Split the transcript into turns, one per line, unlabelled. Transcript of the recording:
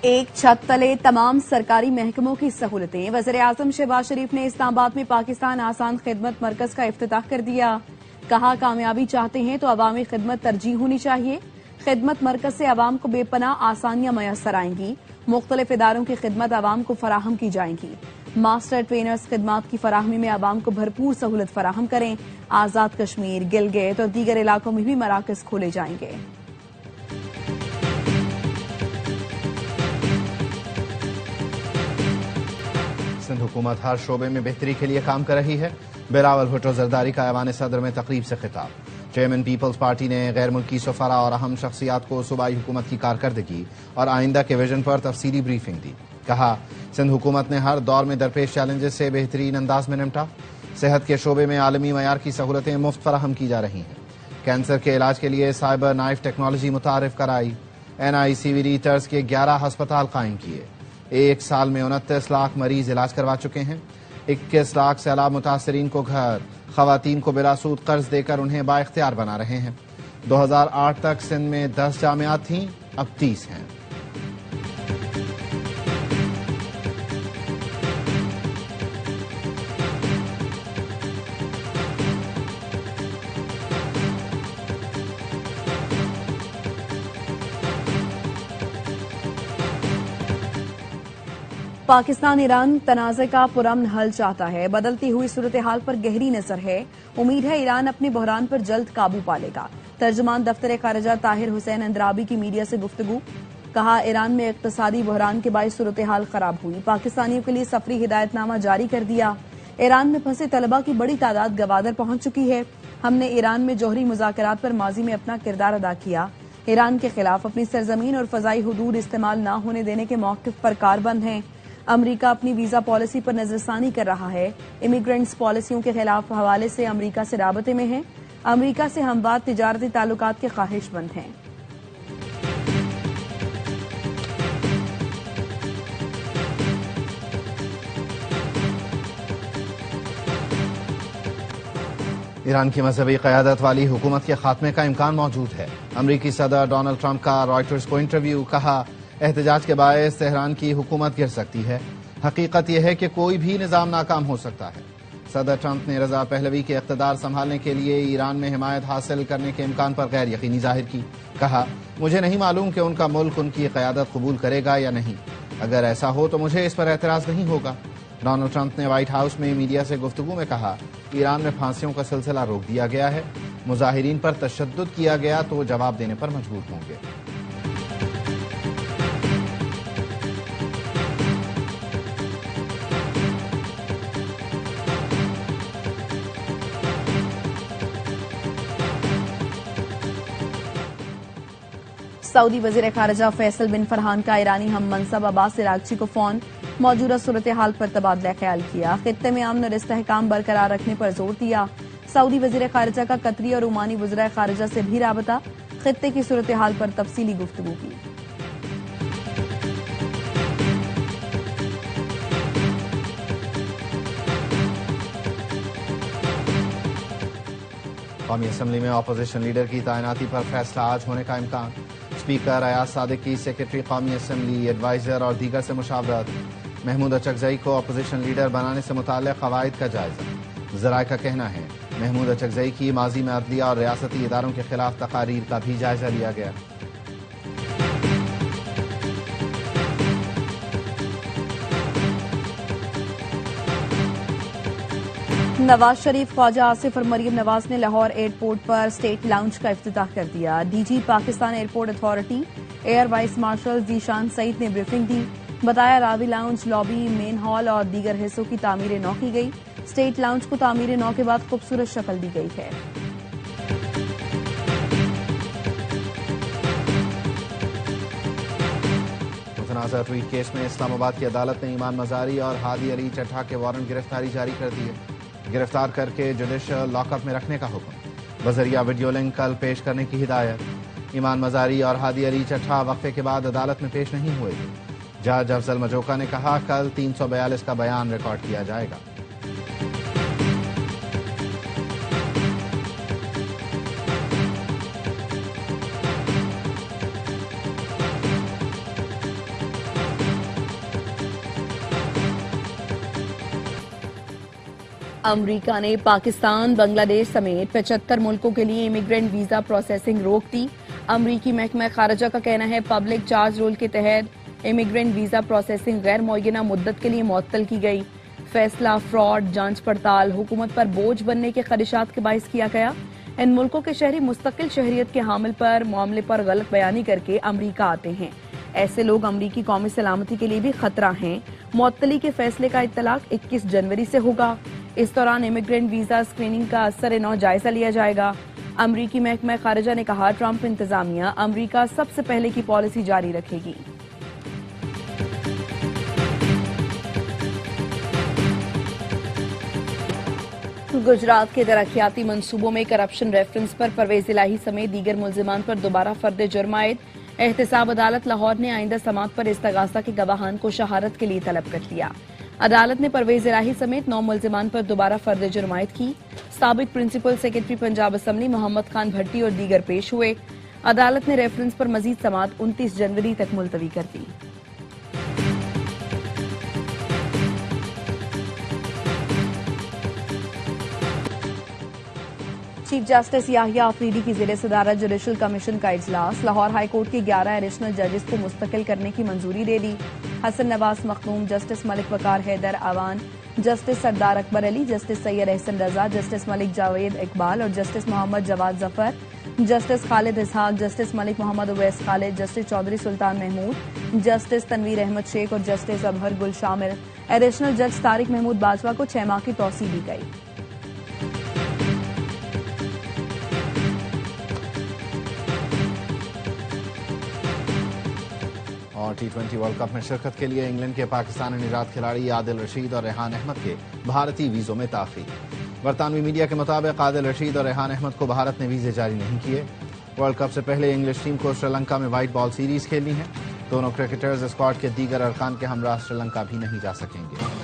एक छत तले तमाम सरकारी महकमों की सहूलतें। वज़ीर-ए-आज़म शहबाज शरीफ ने इस्लामाबाद में पाकिस्तान आसान खिदमत मरकज का इफ्तिताह कर दिया। कहा, कामयाबी चाहते हैं तो अवामी खिदमत तरजीह होनी चाहिए। खिदमत मरकज से अवाम को बेपनाह आसानियां मयसर आएंगी। मुख्तलिफ इदारों की खिदमत अवाम को फराहम की जाएंगी। मास्टर ट्रेनर्स खिदमात की फराहमी में अवाम को भरपूर सहूलत फराहम करें। आजाद कश्मीर, गिलगित और दीगर इलाकों में भी मराकज खोले जाएंगे।
सिंध हुकूमत हर शोबे में बेहतरी के लिए काम कर रही है। बिलावल भुट्टो जरदारी का ऐवान सदर में तकरीब से खिताब। चेयरमैन पीपल्स पार्टी ने गैर मुल्की सफरा और अहम शख्सियात को सूबाई हुकूमत की कारकर्दगी और आइंदा के विजन पर तफसीली ब्रीफिंग दी। कहा, सिंध हुकूमत ने हर दौर में दरपेश चैलेंजेस से बेहतरीन अंदाज में निपटा। सेहत के शोबे में आलमी मयार की सहूलतें मुफ्त फराहम की जा रही हैं। कैंसर के इलाज के लिए साइबर नाइफ टेक्नोलॉजी मुतारिफ कराई। NICVD तर्ज के 11 अस्पताल कायम किए। एक साल में 29 लाख मरीज इलाज करवा चुके हैं। 21 लाख सैलाब मुतासरीन को घर, खवातीन को बिलासूद कर्ज देकर उन्हें बाइख्तियार बना रहे हैं। 2008 तक सिंध में 10 जामियात थीं, अब 30 हैं।
पाकिस्तान ईरान तनाज़े का पुरअमन हल चाहता है। बदलती हुई सूरत हाल पर गहरी नजर है। उम्मीद है ईरान अपने बहरान पर जल्द काबू पा लेगा। तर्जुमान दफ्तर खारिजा ताहिर हुसैन अंद्राबी की मीडिया से गुफ्तगू। कहा, ईरान में इक्तसादी बहरान के बायस सूरत हाल खराब हुई। पाकिस्तानियों के लिए सफरी हिदायतनामा जारी कर दिया। ईरान में फंसे तलबा की बड़ी तादाद गवादर पहुंच चुकी है। हमने ईरान में जौहरी मुज़ाकरात पर माजी में अपना किरदार अदा किया। ईरान के खिलाफ अपनी सरजमीन और फजाई हुदूद इस्तेमाल न होने देने के मौक़िफ़ पर कारबंद हैं। अमरीका अपनी वीजा पॉलिसी पर नजरसानी कर रहा है। इमिग्रेंट्स पॉलिसियों के खिलाफ हवाले से अमरीका से राबते में है। अमरीका से हमवार तिजारती ताल्लुकात के ख्वाहिशमंद हैं।
ईरान की मजहबी क़यादत वाली हुकूमत के खात्मे का इम्कान मौजूद है। अमरीकी सदर डोनाल्ड ट्रंप का रॉयटर्स को इंटरव्यू। कहा, एहतजाज के बायस तेहरान की हुकूमत गिर सकती है। हकीकत यह है कि कोई भी निज़ाम नाकाम हो सकता है। सदर ट्रंप ने रजा पहलवी के इक़्तिदार संभालने के लिए ईरान में हिमायत हासिल करने के इम्कान पर गैर यकीनी जाहिर की। कहा, मुझे नहीं मालूम कि उनका मुल्क उनकी क़यादत कबूल करेगा या नहीं। अगर ऐसा हो तो मुझे इस पर एतराज़ नहीं होगा। डोनाल्ड ट्रंप ने व्हाइट हाउस में मीडिया से गुफ्तगू में कहा, ईरान में फांसियों का सिलसिला रोक दिया गया है। मुजाहिरीन पर तशद्दुद किया गया तो जवाब देने पर मजबूर होंगे।
सऊदी वजीर खारजा फैसल बिन फरहान का ईरानी हम मनसब अब्बास इरागची को फोन। मौजूदा सूरत हाल पर तबादला ख्याल किया। खित्ते में अमन और इस्तेहकाम बरकरार रखने पर जोर दिया। सऊदी वजीर खारजा का कतरी और ओमानी वज़ीर खारजा से भी राबता। खित्ते की सूरत हाल पर तफसीली गुफ्तगू की।
कौमी असम्बली में अपोजिशन लीडर की तैनाती पर फैसला आज होने का इम्कान। स्पीकर अयाज सादिक की सेक्रेटरी कौमी असम्बली, एडवाइजर और दीगर से मुशावरत। महमूद अचकजई को अपोजिशन लीडर बनाने से मुताल्लिक़ क़वाइद का जायजा। ज़राए का कहना है, महमूद अचकजई की माजी में अदलिया और रियासती इदारों के खिलाफ तकारीर का भी जायजा लिया गया।
नवाज शरीफ, ख्वाजा आसिफ और मरियम नवाज ने लाहौर एयरपोर्ट पर स्टेट लाउंज का इफ्तिताह कर दिया। DG Pakistan airport authority air vice marshal Zeeshan Saeed ने ब्रीफिंग दी। बताया, Ravi lounge, lobby, main hall और दीगर हिस्सों की तामीर नौ की गई। स्टेट लाउंज को तामीर नौ के बाद खूबसूरत शक्ल दी गई है।
मुतनाज़ा ट्वीट केस में इस्लामाबाद की अदालत ने ईमान मजारी और हादी अली चट्टा के वारंट गिरफ्तारी जारी कर दिए। गिरफ्तार करके जुडिशल लॉकअप में रखने का हुक्म। बजरिया वीडियो लिंक कल पेश करने की हिदायत। ईमान मजारी और हादी अली चट्टा वक्फे के बाद अदालत में पेश नहीं हुए थे। जज अफजल मजोका ने कहा, कल 342 का बयान रिकॉर्ड किया जाएगा।
अमेरिका ने पाकिस्तान, बांग्लादेश समेत 75 मुल्कों के लिए इमिग्रेंट वीजा प्रोसेसिंग रोक दी। अमरीकी महकमा खारजा का कहना है पब्लिक चार्ज रूल के तहत इमिग्रेंट वीजा प्रोसेसिंग गैर मुअय्यना मुद्दत के लिए मुअत्तल की गई। फैसला फ्रॉड, जांच पड़ताल, हुकूमत पर बोझ बनने के खदशात के बाइस किया गया। इन मुल्कों के शहरी मुस्तकिल शहरियत के हामिल पर मामले पर गलत बयानी करके अमरीका आते हैं। ऐसे लोग अमरीकी कौमी सलामती के लिए भी खतरा हैं। मुअत्तली के फैसले का इत्तलाक 21 जनवरी से होगा। इस दौरान इमिग्रेंट वीजा स्क्रीनिंग का असर-ए-नौ जायजा लिया जाएगा। अमरीकी महकमा खारजा ने कहा ट्रंप इंतजामिया अमरीका सबसे पहले की पॉलिसी जारी रखेगी। गुजरात के तरक्याती मंसूबों में करप्शन रेफरेंस पर परवेज इलाही समेत दीगर मुल्जिमान पर दोबारा फर्द जुर्म आयद। एहतसाब अदालत लाहौर ने आइंदा समात पर इस्तगासा के गवाहान को शहादत के लिए तलब कर लिया। अदालत ने परवेज इलाही समेत 9 मुल्जिमान पर दोबारा फर्द जुर्म आयद की। साबिक principal secretary Punjab assembly Mohammad Khan Bhatti और दीगर पेश हुए। अदालत ने रेफरेंस पर मजीद समात 29 जनवरी तक मुलतवी कर दी। चीफ जस्टिस याहिया अफरीदी की ज़ेरे सदारत जुडिशल कमीशन का इजलास। लाहौर हाईकोर्ट के 11 एडिशनल जजेस को मुस्तकिल करने की मंजूरी दे दी। हसन नवाज मखदूम, जस्टिस मलिक वकार हैदर अवान, जस्टिस सरदार अकबर अली, जस्टिस सैयद एहसन रजा, जस्टिस मलिक जावेद इकबाल और जस्टिस मोहम्मद जवाद जफर, जस्टिस खालिद इसहाक, जस्टिस मलिक मोहम्मद उवैस खालिद, जस्टिस चौधरी सुल्तान महमूद, जस्टिस तनवीर अहमद शेख और जस्टिस अबहर गुल शामिल। एडिशनल जज तारिक महमूद बाजवा को 6 माह की तौसीह दी गई।
और T20 वर्ल्ड कप में शिरकत के लिए इंग्लैंड के पाकिस्तानी निजात खिलाड़ी आदिल रशीद और रेहान अहमद के भारतीय वीजों में ताखीर। बरतानवी मीडिया के मुताबिक आदिल रशीद और रेहान अहमद को भारत ने वीजे जारी नहीं किए। वर्ल्ड कप से पहले इंग्लिश टीम को श्रीलंका में व्हाइट बॉल सीरीज खेलनी है। दोनों क्रिकेटर्स स्क्वाड के दीगर अरकान के हमरा श्रीलंका भी नहीं जा सकेंगे।